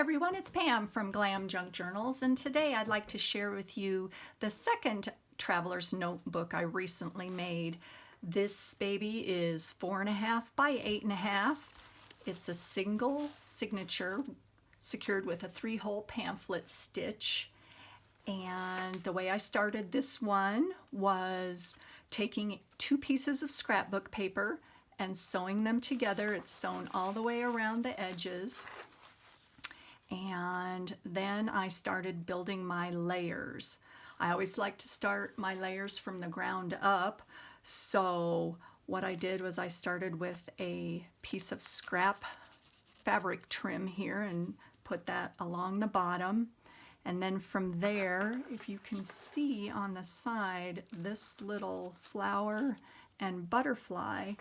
everyone, it's Pam from GlamJunkJournals, and today I'd like to share with you the second traveler's notebook I recently made. This baby is 4.5 by 8.5. It's a single signature secured with a 3-hole pamphlet stitch. And the way I started this one was taking 2 pieces of scrapbook paper and sewing them together. It's sewn all the way around the edges. And then I started building my layers. I always like to start my layers from the ground up. So what I did was I started with a piece of scrap fabric trim here and put that along the bottom. And then from there, if you can see on the side, this little flower and butterfly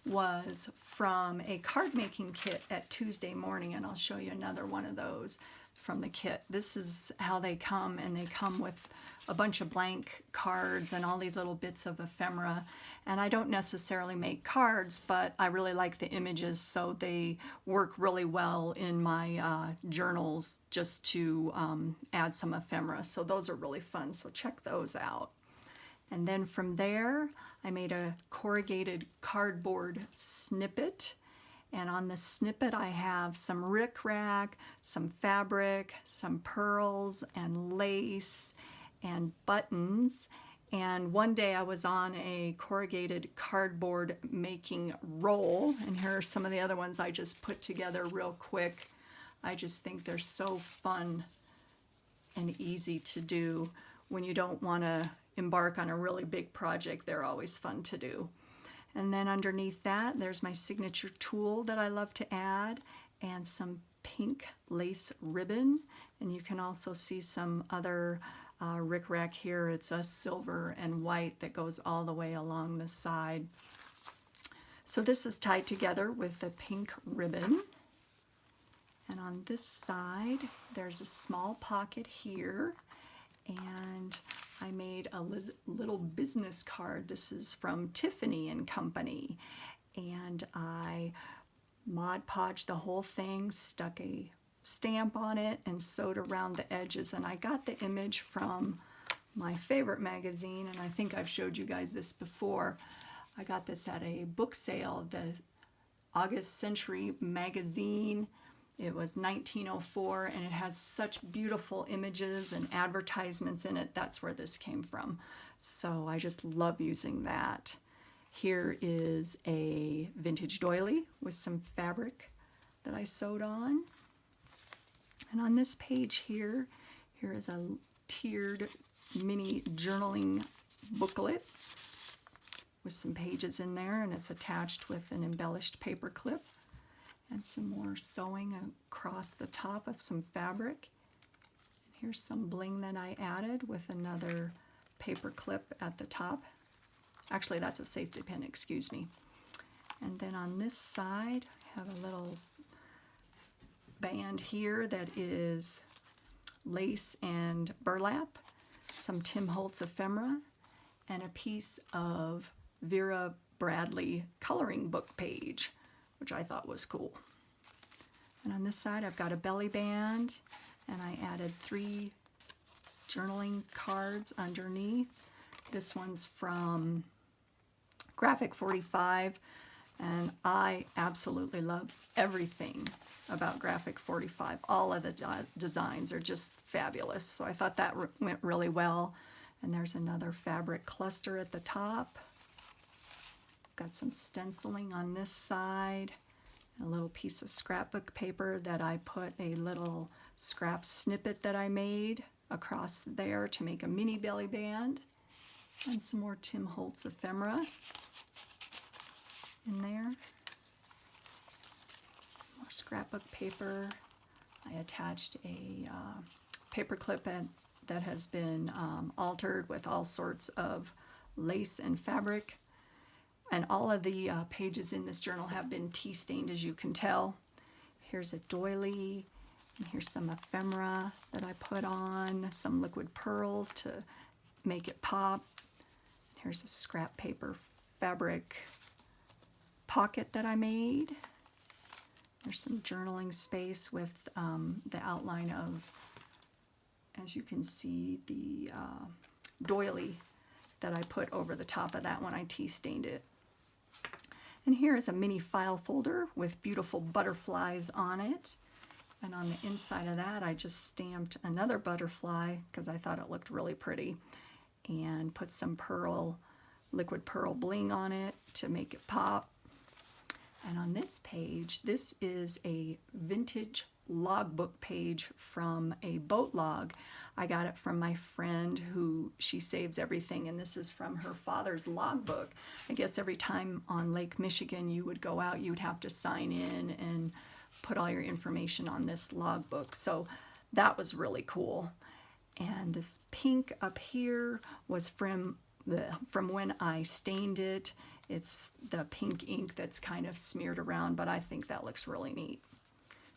was from a card making kit at Tuesday Morning, and I'll show you another one of those from the kit. This is how they come, and they come with a bunch of blank cards and all these little bits of ephemera. And I don't necessarily make cards, but I really like the images, so they work really well in my journals just to add some ephemera. So those are really fun, so check those out. And then from there, I made a corrugated cardboard snippet. And on the snippet, I have some rickrack, some fabric, some pearls and lace and buttons. And one day I was on a corrugated cardboard making roll. And here are some of the other ones I just put together real quick. I just think they're so fun and easy to do. When you don't want to embark on a really big project, they're always fun to do. And then underneath that, there's my signature tool that I love to add, and some pink lace ribbon. And you can also see some other rickrack here. It's a silver and white that goes all the way along the side. So this is tied together with the pink ribbon. And on this side, there's a small pocket here. And I made a little business card. This is from Tiffany and Company. And I Mod Podged the whole thing, stuck a stamp on it, and sewed around the edges. And I got the image from my favorite magazine, and I think I've showed you guys this before. I got this at a book sale, the August Century magazine. It was 1904, and it has such beautiful images and advertisements in it. That's where this came from. So I just love using that. Here is a vintage doily with some fabric that I sewed on. And on this page here is a tiered mini journaling booklet with some pages in there, and it's attached with an embellished paper clip. And some more sewing across the top of some fabric. And here's some bling that I added with another paper clip at the top. Actually, that's a safety pin, excuse me. And then on this side, I have a little band here that is lace and burlap, some Tim Holtz ephemera, and a piece of Vera Bradley coloring book page, which I thought was cool. And on this side, I've got a belly band, and I added 3 journaling cards underneath. This one's from Graphic 45, and I absolutely love everything about Graphic 45. All of the designs are just fabulous, so I thought that went really well. And there's another fabric cluster at the top. Got some stenciling on this side, a little piece of scrapbook paper that I put a little scrap snippet that I made across there to make a mini belly band, and some more Tim Holtz ephemera in there. More scrapbook paper. I attached a paper clip that has been altered with all sorts of lace and fabric. And all of the pages in this journal have been tea stained, as you can tell. Here's a doily, and here's some ephemera that I put on, some liquid pearls to make it pop. Here's a scrap paper fabric pocket that I made. There's some journaling space with the outline of, as you can see, the doily that I put over the top of that when I tea stained it. And here is a mini file folder with beautiful butterflies on it. And on the inside of that, I just stamped another butterfly because I thought it looked really pretty, and put some pearl, liquid pearl bling on it to make it pop. And on this page, this is a vintage logbook page from a boat log. I got it from my friend who, she saves everything, and this is from her father's logbook. I guess every time on Lake Michigan you would go out, you'd have to sign in and put all your information on this logbook. So that was really cool. And this pink up here was from when I stained it. It's the pink ink that's kind of smeared around, but I think that looks really neat.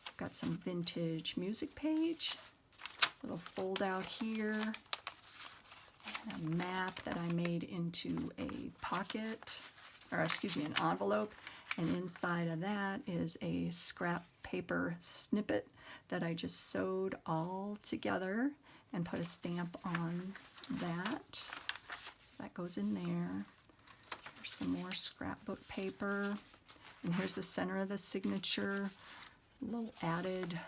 I've got some vintage music page, little fold out here, and a map that I made into a pocket, or excuse me, an envelope. And inside of that is a scrap paper snippet that I just sewed all together and put a stamp on that. So that goes in there. There's some more scrapbook paper. And here's the center of the signature. A little added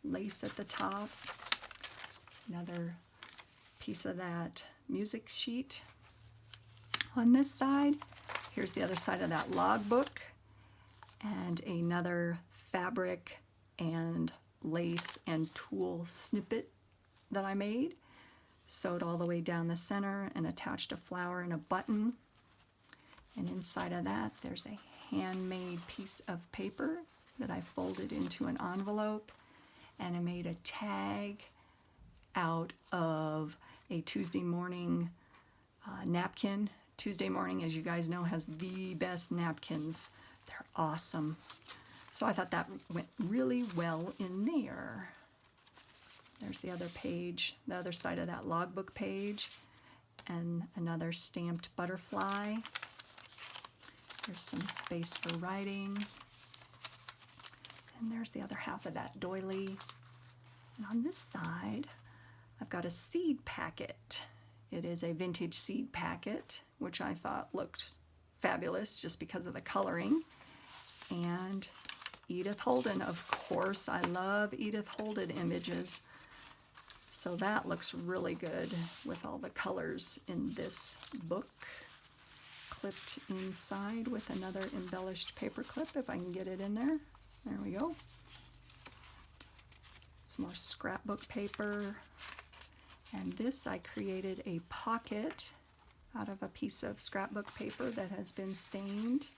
lace at the top. Another piece of that music sheet. On this side, here's the other side of that logbook. And another fabric and lace and tulle snippet that I made. Sewed all the way down the center and attached a flower and a button. And inside of that, there's a handmade piece of paper that I folded into an envelope, and I made a tag out of a Tuesday morning napkin. Tuesday morning, as you guys know, has the best napkins. They're awesome. So I thought that went really well in there. There's the other page, the other side of that logbook page, and another stamped butterfly. There's some space for writing. And there's the other half of that doily. And on this side, I've got a seed packet. It is a vintage seed packet, which I thought looked fabulous just because of the coloring. And Edith Holden, of course. I love Edith Holden images. So that looks really good with all the colors in this book. Clipped inside with another embellished paper clip, if I can get it in there. There we go. Some more scrapbook paper. And this I created a pocket out of a piece of scrapbook paper that has been stained.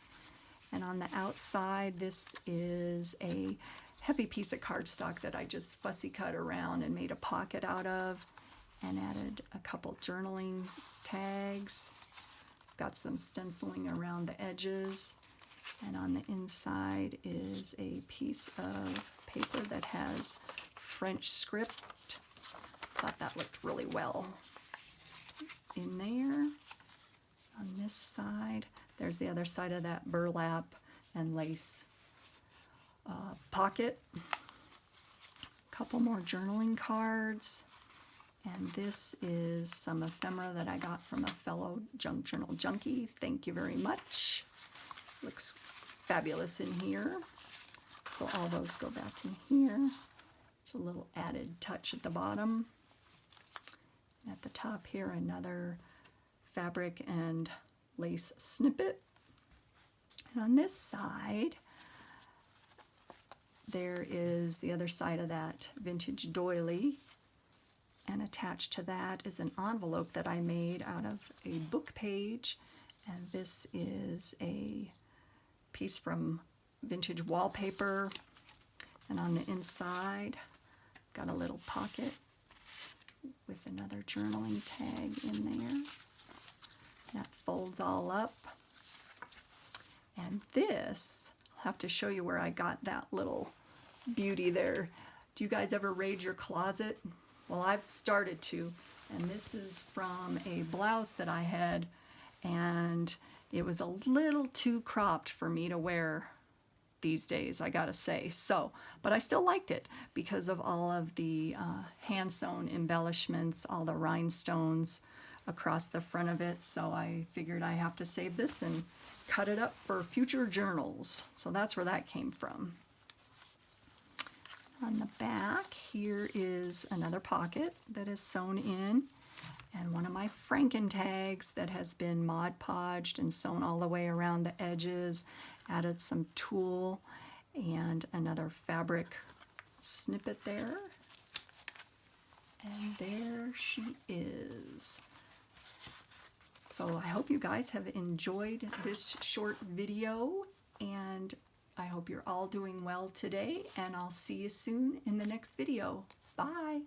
And on the outside, this is a heavy piece of cardstock that I just fussy cut around and made a pocket out of, and added a couple journaling tags. Got some stenciling around the edges, and on the inside is a piece of paper that has French script. Thought that looked really well in there. On this side, there's the other side of that burlap and lace pocket. A couple more journaling cards. And this is some ephemera that I got from a fellow junk journal junkie. Thank you very much. Looks fabulous in here. So all those go back in here. It's a little added touch at the bottom. At the top here, another fabric and lace snippet. And on this side, there is the other side of that vintage doily. And attached to that is an envelope that I made out of a book page. And this is a piece from vintage wallpaper. And on the inside, got a little pocket with another journaling tag in there. That folds all up. And this, I'll have to show you where I got that little beauty there. Do you guys ever raid your closet? Well, I've started to, and this is from a blouse that I had, and it was a little too cropped for me to wear these days, I gotta say. So, but I still liked it because of all of the hand sewn embellishments, all the rhinestones across the front of it. So I figured I have to save this and cut it up for future journals. So that's where that came from. On the back here is another pocket that is sewn in, and one of my Franken tags that has been Mod Podged and sewn all the way around the edges. Added some tulle and another fabric snippet there. And there she is. So I hope you guys have enjoyed this short video, and I hope you're all doing well today, and I'll see you soon in the next video. Bye!